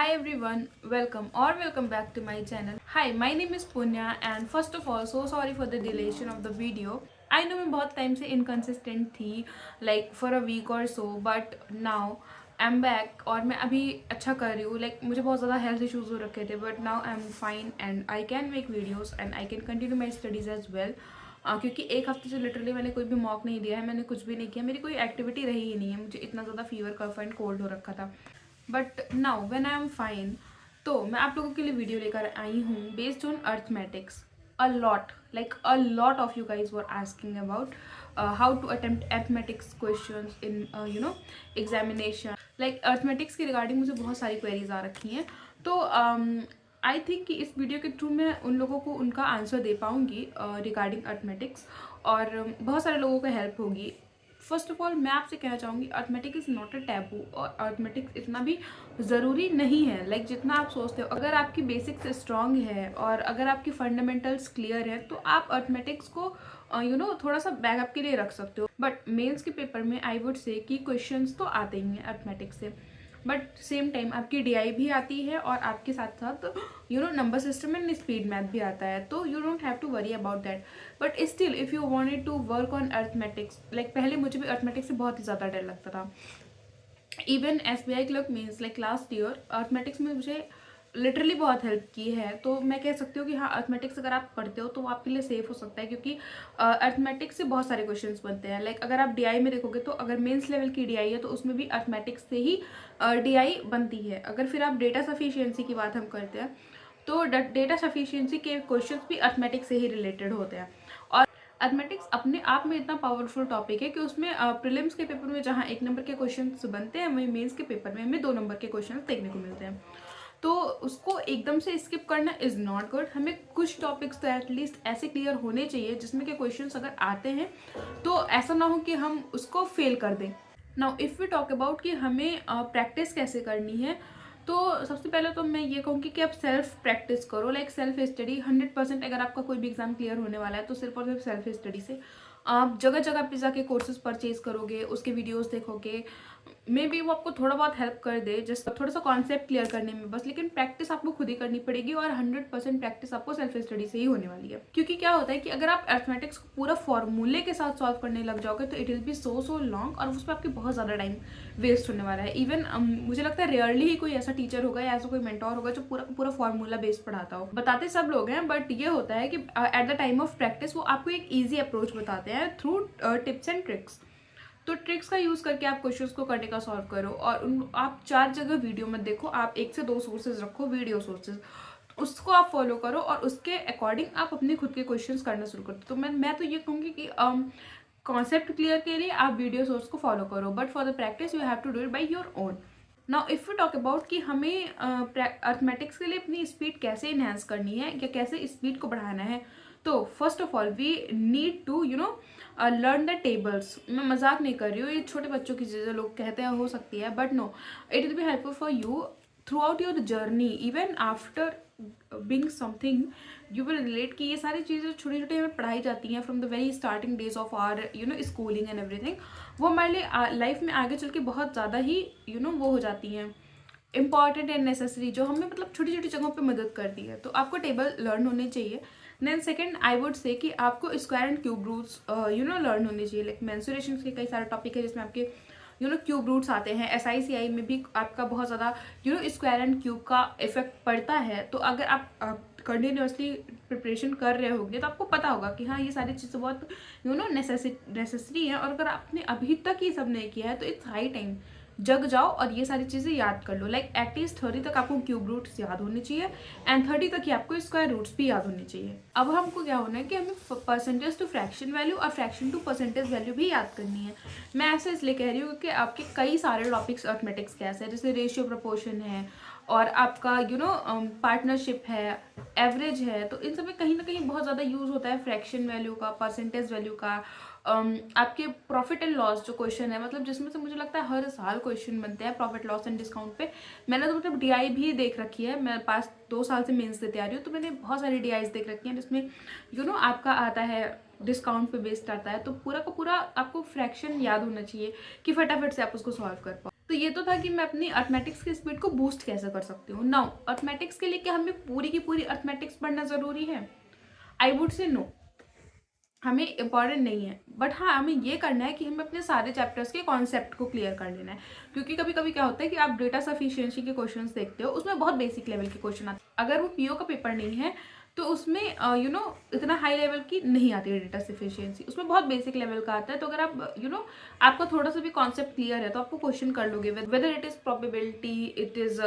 Hi everyone, welcome back to my channel. Hi, my name is Punya and first of all, so sorry for the delation of the video. I know मैं बहुत time से inconsistent थी, like for a week or so, but now I'm back और मैं अभी अच्छा कर रही हूँ. Like मुझे बहुत ज़्यादा health issues हो रखे थे, but now I'm fine and I can make videos and I can continue my studies as well. क्योंकि एक हफ्ते से लिटरली मैंने कोई भी मॉक नहीं दिया है, मैंने कुछ भी नहीं किया, मेरी कोई एक्टिविटी रही ही नहीं है. मुझे इतना ज़्यादा फीवर कफ एंड कोल्ड हो रखा था. But now when I am fine, तो मैं आप लोगों के लिए वीडियो लेकर आई हूँ based on arithmetics. A lot of you guys were asking about how to attempt arithmetics questions in examination. Like arithmetics के रिगार्डिंग मुझे बहुत सारी क्वेरीज आ रखी हैं. तो आई थिंक कि इस वीडियो के थ्रू मैं उन लोगों को उनका आंसर दे पाऊँगी रिगार्डिंग अर्थमेटिक्स, और बहुत सारे लोगों को हेल्प होगी. फर्स्ट ऑफ ऑल मैं आपसे कहना चाहूँगी arithmetics is not a taboo, और अर्थमेटिक्स इतना भी ज़रूरी नहीं है लाइक जितना आप सोचते हो. अगर आपकी बेसिक्स स्ट्रांग है और अगर आपकी फंडामेंटल्स क्लियर है तो आप अर्थमेटिक्स को थोड़ा सा बैकअप के लिए रख सकते हो. बट मेंस के पेपर में आई वुड से कि क्वेश्चंस तो आते ही हैं अर्थमेटिक्स से, बट सेम टाइम आपकी डीआई भी आती है और आपके साथ साथ number system and speed math भी आता है. तो you don't have to worry about that. But still if you wanted to work on arithmetics, like पहले मुझे भी अर्थमेटिक्स से बहुत ही ज़्यादा डर लगता था. Even SBI clerk means like last year arithmetics में मुझे लिटरली बहुत हेल्प की है. तो मैं कह सकती हूँ कि हाँ, अर्थमेटिक्स अगर आप पढ़ते हो तो वो आपके लिए सेफ हो सकता है, क्योंकि अर्थमेटिक्स से बहुत सारे क्वेश्चंस बनते हैं. लाइक अगर आप डीआई में देखोगे तो अगर मेंस लेवल की डीआई है तो उसमें भी अर्थमेटिक्स से ही डीआई बनती है. अगर फिर आप डेटा सफिशिएंसी की बात हम करते हैं तो डेटा सफिशिएंसी के क्वेश्चंस भी अर्थमेटिक्स से ही रिलेटेड होते हैं. और अर्थमेटिक्स अपने आप में इतना पावरफुल टॉपिक है कि उसमें प्रीलिम्स के पेपर में जहाँ 1 नंबर के क्वेश्चंस बनते हैं वहीं मेंस के पेपर में हमें 2 नंबर के क्वेश्चंस देखने को मिलते हैं. तो उसको एकदम से स्किप करना इज़ नॉट गुड. हमें कुछ टॉपिक्स तो एटलीस्ट ऐसे क्लियर होने चाहिए जिसमें के क्वेश्चंस अगर आते हैं तो ऐसा ना हो कि हम उसको फेल कर दें. Now if we talk about कि हमें प्रैक्टिस कैसे करनी है, तो सबसे पहले तो मैं ये कहूँगी कि आप सेल्फ प्रैक्टिस करो. Like self study 100%. अगर आपका कोई भी एग्जाम क्लियर होने वाला है तो सिर्फ और सिर्फ सेल्फ स्टडी से आप जगह जगह पे जाके कोर्सेज परचेज करोगे, उसके वीडियोस देखोगे, मे बी वो आपको थोड़ा बहुत हेल्प कर दे जस्ट थोड़ा सा कॉन्सेप्ट क्लियर करने में बस. लेकिन प्रैक्टिस आपको खुद ही करनी पड़ेगी और 100% प्रैक्टिस आपको सेल्फ स्टडी से ही होने वाली है. क्योंकि क्या होता है कि अगर आप अर्थमेटिक्स को पूरा फॉर्मूले के साथ सॉल्व करने लग जाओगे तो it will B so long और उस पर आपकी बहुत ज़्यादा टाइम वेस्ट होने वाला है. इवन मुझे लगता है रेयरली ही कोई ऐसा टीचर होगा या ऐसा कोई मेंटोर होगा जो पूरा फॉर्मूला बेस्ड पढ़ाता हो. बताते सब लोग हैं, बट ये होता है कि at the time of practice वो आपको एक ईजी अप्रोच बताते हैं थ्रू टिप्स एंड ट्रिक्स. तो ट्रिक्स का यूज़ करके आप क्वेश्चंस को करने का सॉल्व करो, और आप 4 जगह वीडियो मत देखो, आप 1 से 2 सोर्सेज रखो, वीडियो सोर्सेज, उसको आप फॉलो करो और उसके अकॉर्डिंग आप अपने खुद के क्वेश्चंस करना शुरू करो. तो मैं तो ये कहूँगी कि कॉन्सेप्ट क्लियर के लिए आप वीडियो सोर्स को फॉलो करो, but for the practice you have to do it by your own. Now if you talk about कि हमें अर्थमेटिक्स के लिए अपनी स्पीड कैसे इन्हेंस करनी है या कैसे स्पीड को बढ़ाना है, तो first of all we need to learn the tables. मैं मजाक नहीं कर रही हूँ, ये छोटे बच्चों की चीज़ें लोग कहते हैं हो सकती है, but no, it will be helpful for you throughout your journey. Even after being something you will relate कि ये सारी चीज़ें छोटी छोटी हमें पढ़ाई जाती हैं from the very starting days of our schooling and everything. वो हमारे लिए लाइफ में आगे चल के बहुत ज़्यादा ही वो हो जाती हैं इंपॉर्टेंट एंड नेसेसरी, जो हमें मतलब छोटी छोटी जगहों पे मदद करती है. तो आपको टेबल लर्न होने चाहिए. Then second I would say कि आपको square and cube roots learn होने चाहिए. लाइक मेंसुरेशन के कई सारे टॉपिक है जिसमें आपके क्यूब रूट्स आते हैं. SICI में भी आपका बहुत ज़्यादा स्क्वायर एंड क्यूब का इफेक्ट पड़ता है. तो अगर आप कंटिन्यूसली प्रिपरेशन कर रहे होंगे तो आपको पता होगा कि हाँ, ये सारी चीज़ें बहुत नेसेसरी हैं. और अगर आपने अभी तक ये सब नहीं किया है तो इट्स हाई टाइम जग जाओ और ये सारी चीज़ें याद कर लो. लाइक एटलीस्ट 30 तक आपको क्यूब रूट्स याद होने चाहिए एंड 30 तक ही आपको स्क्वायर रूट्स भी याद होने चाहिए. अब हमको क्या होना है कि हमें परसेंटेज टू फ्रैक्शन वैल्यू और फ्रैक्शन टू परसेंटेज वैल्यू भी याद करनी है. मैं ऐसे इसलिए कह रही हूँ क्योंकि आपके कई सारे टॉपिक्स अर्थमेटिक्स के ऐसे हैं, जैसे रेशियो प्रपोर्शन है और आपका पार्टनरशिप है, एवरेज है. तो इन सब में कहीं ना कहीं बहुत ज़्यादा यूज़ होता है फ्रैक्शन वैल्यू का, परसेंटेज वैल्यू का. आपके प्रॉफिट एंड लॉस जो क्वेश्चन है, मतलब जिसमें से मुझे लगता है हर साल क्वेश्चन बनते हैं प्रॉफिट लॉस एंड डिस्काउंट पे. मैंने तो मतलब DI भी देख रखी है, मैं पास 2 साल से मेंस देते आ रही हूँ, तो मैंने बहुत सारी DIs देख रखी हैं जिसमें आपका आता है डिस्काउंट पे बेस्ड आता है. तो पूरा का पूरा आपको फ्रैक्शन याद होना चाहिए कि फटाफट से आप उसको सॉल्व कर पाओ. तो ये तो था कि मैं अपनी अर्थमेटिक्स की स्पीड को बूस्ट कैसे कर सकती हूँ। नाउ अर्थमेटिक्स के लिए क्या हमें पूरी की पूरी अर्थमेटिक्स पढ़ना ज़रूरी है? आई वुड से नो, हमें इम्पॉर्टेंट नहीं है। बट हाँ, हमें ये करना है कि हमें अपने सारे चैप्टर्स के कॉन्सेप्ट को क्लियर कर लेना है। क्योंकि कभी कभी क्या होता है कि आप डेटा सफिशिएंसी के क्वेश्चंस देखते हो, उसमें बहुत बेसिक लेवल के क्वेश्चन आते हैं। अगर वो पीओ का पेपर नहीं है तो उसमें इतना हाई लेवल की नहीं आती है डेटा सफिशिएंसी, उसमें बहुत बेसिक लेवल का आता है। तो अगर आप आपका थोड़ा सा भी कॉन्सेप्ट क्लियर है तो आपको क्वेश्चन कर लोगे, whether it is probability, it is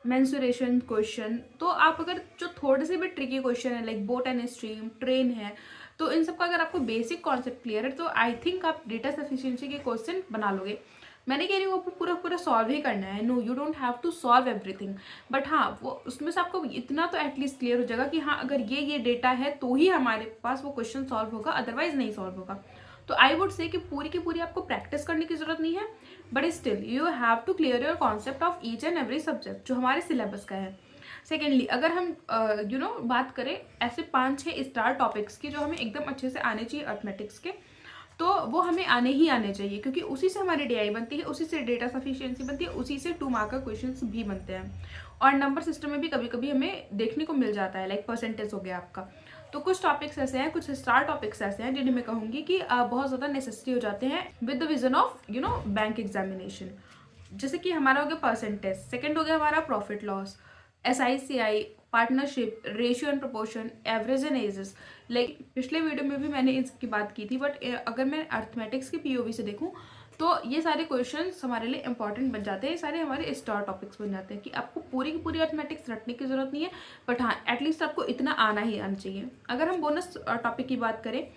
mensuration question. तो आप अगर जो थोड़े से भी ट्रिकी क्वेश्चन है like boat and stream, train है, तो इन सब का अगर आपको बेसिक कॉन्सेप्ट क्लियर है तो आई थिंक आप डेटा सफिशिएंसी के क्वेश्चन बना लोगे। मैं नहीं कह रही हूँ आपको पूरा पूरा सॉल्व ही करना है, no, you don't have to solve everything. But हाँ, वो उसमें से आपको इतना तो एटलीस्ट क्लियर हो जाएगा कि हाँ, अगर ये डेटा है तो ही हमारे पास वो क्वेश्चन सॉल्व होगा, अदरवाइज नहीं सॉल्व होगा। तो आई वुड से कि पूरी की पूरी आपको प्रैक्टिस करने की जरूरत नहीं है, but still you have to clear your concept of each and every subject जो हमारे सिलेबस का है। सेकेंडली, अगर हम बात करें ऐसे 5-6 स्टार टॉपिक्स की जो हमें एकदम अच्छे से आने चाहिए अर्थमेटिक्स के, तो वो हमें आने ही आने चाहिए, क्योंकि उसी से हमारी डीआई बनती है, उसी से डेटा सफिशिएंसी बनती है, उसी से 2 मार्क का क्वेश्चंस भी बनते हैं। और नंबर सिस्टम में भी कभी कभी हमें देखने को मिल जाता है, लाइक परसेंटेज हो गया आपका। तो कुछ टॉपिक्स ऐसे हैं, कुछ स्टार टॉपिक्स ऐसे हैं जिन्हें मैं कहूँगी कि बहुत ज़्यादा नेसेसरी हो जाते हैं with the vision of bank examination. जैसे कि हमारा हो गया परसेंटेज, सेकेंड हो गया हमारा profit loss, SICI, partnership, ratio and proportion, average and ages. Like पिछले वीडियो में भी मैंने इसकी बात की थी, बट अगर मैं अर्थमेटिक्स के POV से देखूँ तो ये सारे क्वेश्चंस हमारे लिए इंपॉर्टेंट बन जाते हैं, ये सारे हमारे स्टार टॉपिक्स बन जाते हैं कि आपको पूरी की पूरी अर्थमेटिक्स रटने की जरूरत नहीं है, बट हाँ, एटलीस्ट आपको इतना आना ही आना चाहिए। अगर हम बोनस टॉपिक की बात करें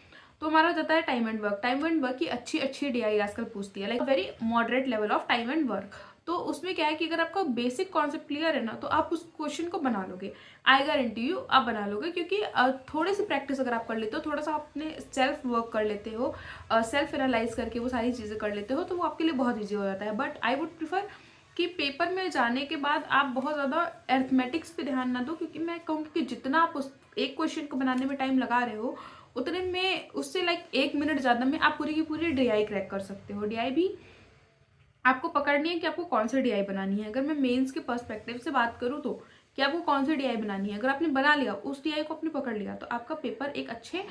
तो हमारा जाता है time and work. Time and work की अच्छी DI आजकल पूछती है, like very moderate level of time and work. तो उसमें क्या है कि अगर आपका बेसिक कॉन्सेप्ट क्लियर है ना, तो आप उस क्वेश्चन को बना लोगे, आई गारंटी यू आप बना लोगे। क्योंकि थोड़ी सी प्रैक्टिस अगर आप कर लेते हो, थोड़ा सा अपने सेल्फ वर्क कर लेते हो, सेल्फ एनालाइज करके वो सारी चीज़ें कर लेते हो, तो वो आपके लिए बहुत ईजी हो जाता है। बट आई वुड प्रिफर कि पेपर में जाने के बाद आप बहुत ज़्यादा अर्थमेटिक्स पे ध्यान ना दो, क्योंकि मैं कहूँगी कि जितना आप उस एक क्वेश्चन को बनाने में टाइम लगा रहे हो, उतने में उससे लाइक 1 मिनट ज़्यादा में आप पूरी की पूरी DI क्रैक कर सकते हो। DI भी आपको पकड़नी है कि आपको कौन सी DI बनानी है। अगर मैं मेंस के पर्सपेक्टिव से बात करूँ तो कि आपको कौन सी DI बनानी है, अगर आपने बना लिया, उस DI को आपने पकड़ लिया, तो आपका पेपर एक अच्छे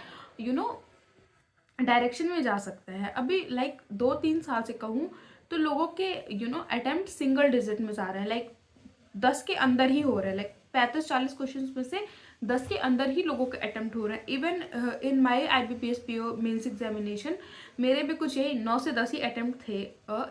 डायरेक्शन में जा सकता है। अभी लाइक 2-3 साल से कहूँ तो लोगों के अटेम्प्ट सिंगल डिजिट में जा रहे हैं, लाइक 10 के अंदर ही हो रहे हैं, लाइक 35-40 क्वेश्चन में से 10 के अंदर ही लोगों के अटेम्प्ट हो रहे हैं। Even in my IBPS PO mains examination मेरे भी कुछ यही 9 से 10 ही अटेम्प्ट थे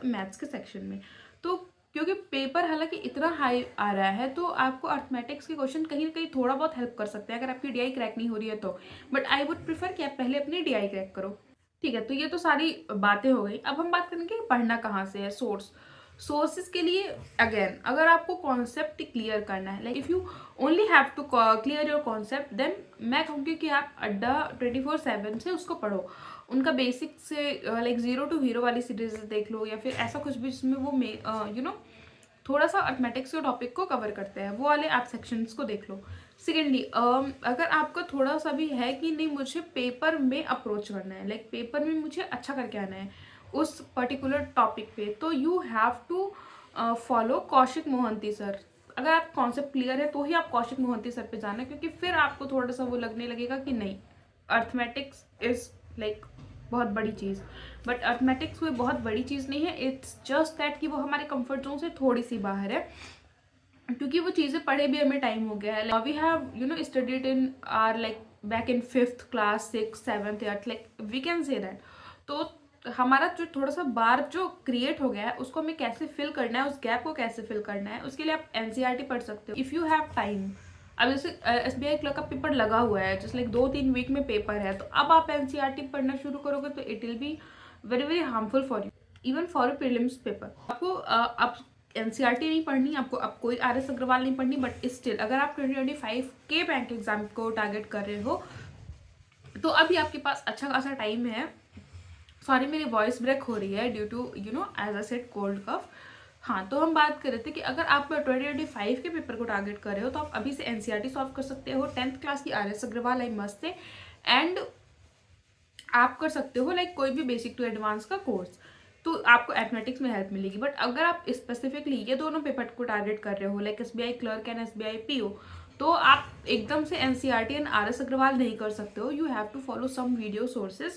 मैथ्स के सेक्शन में। तो क्योंकि पेपर हालांकि इतना हाई आ रहा है, तो आपको अर्थमेटिक्स के क्वेश्चन कहीं ना कहीं थोड़ा बहुत हेल्प कर सकते हैं अगर आपकी DI क्रैक नहीं हो रही है तो। बट आई वुड प्रिफर कि आप पहले अपनी DI क्रैक करो। ठीक है, तो ये तो सारी बातें हो गई। अब हम बात करेंगे पढ़ना कहाँ से है, सोर्सेज के लिए। अगेन, अगर आपको कॉन्सेप्ट क्लियर करना है, like if you only have to clear your concept, then मैं कहूँगी कि आप अड्डा 24/7 से उसको पढ़ो। उनका बेसिक से लाइक 0 to Hero वाली सीरीज देख लो, या फिर ऐसा कुछ भी जिसमें वो थोड़ा सा अर्थमेटिक्स के टॉपिक को कवर करते हैं, वो वाले आप सेक्शंस को देख लो। सेकेंडली, अगर आपका थोड़ा सा भी है कि नहीं मुझे पेपर में अप्रोच करना है, लाइक पेपर में मुझे अच्छा करके आना है उस पर्टिकुलर टॉपिक पे, तो you have to follow Kaushik Mohanty sir. अगर आप कॉन्सेप्ट क्लियर है तो ही आप कौशिक मोहंती सर पे जाना, क्योंकि फिर आपको थोड़ा सा वो लगने लगेगा कि नहीं, अर्थमेटिक्स इज लाइक बहुत बड़ी चीज़। बट अर्थमेटिक्स कोई बहुत बड़ी चीज़ नहीं है, इट्स जस्ट दैट कि वो हमारे कंफर्ट जोन से थोड़ी सी बाहर है, क्योंकि वो चीज़ें पढ़े भी हमें टाइम हो गया है। We have studied in our like back in 5th class, 6th, 7th, 8th, like we can say that. तो हमारा जो थोड़ा सा बार जो क्रिएट हो गया है, उसको हमें कैसे फिल करना है, उस गैप को कैसे फिल करना है, उसके लिए आप NCERT पढ़ सकते हो इफ़ यू हैव टाइम। अब जैसे SBI क्लर्क का पेपर लगा हुआ है, जैसे लाइक 2-3 वीक में पेपर है, तो अब आप NCERT पढ़ना शुरू करोगे तो it will be very very harmful for you, even for prelims paper. आपको अब NCERT नहीं पढ़नी, आपको अब कोई RS अग्रवाल नहीं पढ़नी, बट स्टिल अगर आप 2025 के बैंक एग्जाम को टारगेट कर रहे हो तो अभी आपके पास अच्छा खासा टाइम है। सॉरी, मेरी वॉइस ब्रेक हो रही है due to as I said cold cough. हाँ, तो हम बात कर रहे थे कि अगर आप 2025 के पेपर को टारगेट कर रहे हो तो आप अभी से NCERT सॉल्व कर सकते हो, 10th क्लास की RS अग्रवाल आई मस्त है, एंड आप कर सकते हो लाइक कोई भी बेसिक टू एडवांस का कोर्स। तो आपको एथमेटिक्स में हेल्प मिलेगी। बट अगर आप स्पेसिफिकली ये दोनों पेपर को टारगेट कर रहे हो, like SBI clerk and SBI PO, तो आप एकदम से NCERT एंड RS अग्रवाल नहीं कर सकते हो। You have to follow some video sources.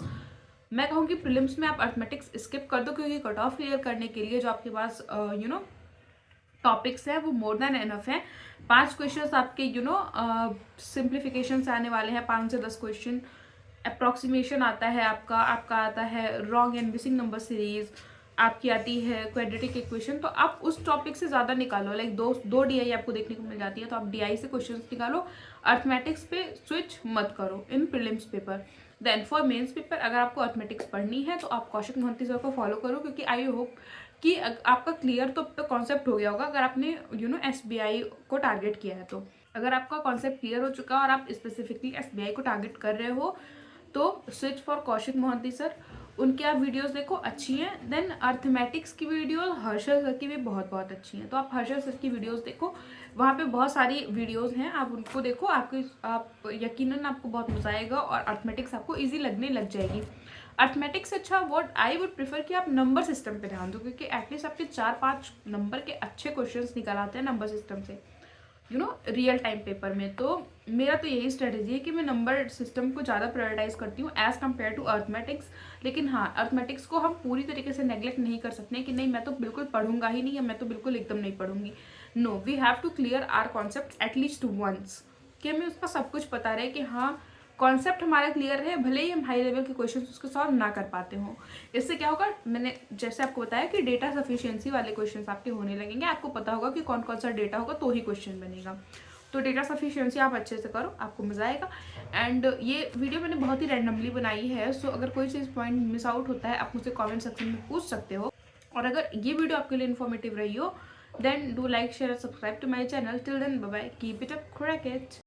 मैं कहूँगी प्रीलिम्स में आप अर्थमेटिक्स स्किप कर दो, क्योंकि कट ऑफ क्लियर करने के लिए जो आपके पास टॉपिक्स है वो मोर देन एनफ है। 5 क्वेश्चंस आपके सिंप्लीफिकेशन से आने वाले हैं, 5 से 10 क्वेश्चन। अप्रॉक्सीमेशन आता है आपका आता है wrong and missing number series, आपकी आती है क्वाड्रेटिक इक्वेशन। तो आप उस टॉपिक से ज़्यादा निकालो, लाइक दो DI आपको देखने को मिल जाती है, तो आप DI से क्वेश्चंस निकालो। अर्थमेटिक्स पे स्विच मत करो in prelims paper. Then for mains paper अगर आपको अर्थमेटिक्स पढ़नी है तो आप कौशिक मोहंती सर को फॉलो करो, क्योंकि आई होप कि आपका क्लियर तो अब तक कॉन्सेप्ट हो गया होगा अगर आपने SBI को टारगेट किया है। तो अगर आपका कॉन्सेप्ट क्लियर हो चुका है और आप स्पेसिफिकली SBI को टारगेट कर रहे हो तो switch for Kaushik Mohanty sir, उनकी आप वीडियोस देखो, अच्छी हैं। देन अर्थमेटिक्स की वीडियो हर्षल सर की भी बहुत बहुत अच्छी हैं, तो आप हर्षल सर की वीडियोस देखो, वहाँ पे बहुत सारी वीडियोस हैं, आप उनको देखो, आप यकीनन आपको बहुत मजा आएगा और अर्थमेटिक्स आपको ईजी लगने लग जाएगी। अर्थमेटिक्स से अच्छा व्हाट आई वुड प्रेफर कि आप नंबर सिस्टम पे ध्यान दो, क्योंकि एटलीस्ट आपके 4-5 नंबर के अच्छे क्वेश्चंस निकल आते हैं नंबर सिस्टम से रियल टाइम पेपर में। तो मेरा तो यही स्ट्रेटेजी है कि मैं नंबर सिस्टम को ज़्यादा प्रायोरिटाइज करती हूँ एज़ कम्पेयर टू अर्थमेटिक्स। लेकिन हाँ, अर्थमेटिक्स को हम पूरी तरीके से नेग्लेक्ट नहीं कर सकते कि नहीं मैं तो बिल्कुल पढ़ूंगा ही नहीं, या मैं तो बिल्कुल एकदम नहीं पढ़ूंगी। No, we have to clear our concept at least once, कि हमें उसका सब कुछ पता रहे कि हाँ कॉन्सेप्ट हमारा क्लियर है, भले ही हम हाई लेवल के क्वेश्चन उसको सॉल्व ना कर पाते हों। इससे क्या होगा, मैंने जैसे आपको बताया कि डेटा सफिशिएंसी वाले क्वेश्चन आपके होने लगेंगे, आपको पता होगा कि कौन कौन सा डेटा होगा तो ही क्वेश्चन बनेगा। तो डेटा सफिशिएंसी आप अच्छे से करो, आपको मजा आएगा। एंड ये वीडियो मैंने बहुत ही रैंडमली बनाई है, सो अगर कोई चीज़ पॉइंट मिस आउट होता है आप मुझसे कॉमेंट सेक्शन में पूछ सकते हो। और अगर ये वीडियो आपके लिए इन्फॉर्मेटिव रही हो then do like, share, subscribe to my channel. Till then bye bye, keep it up, crack it.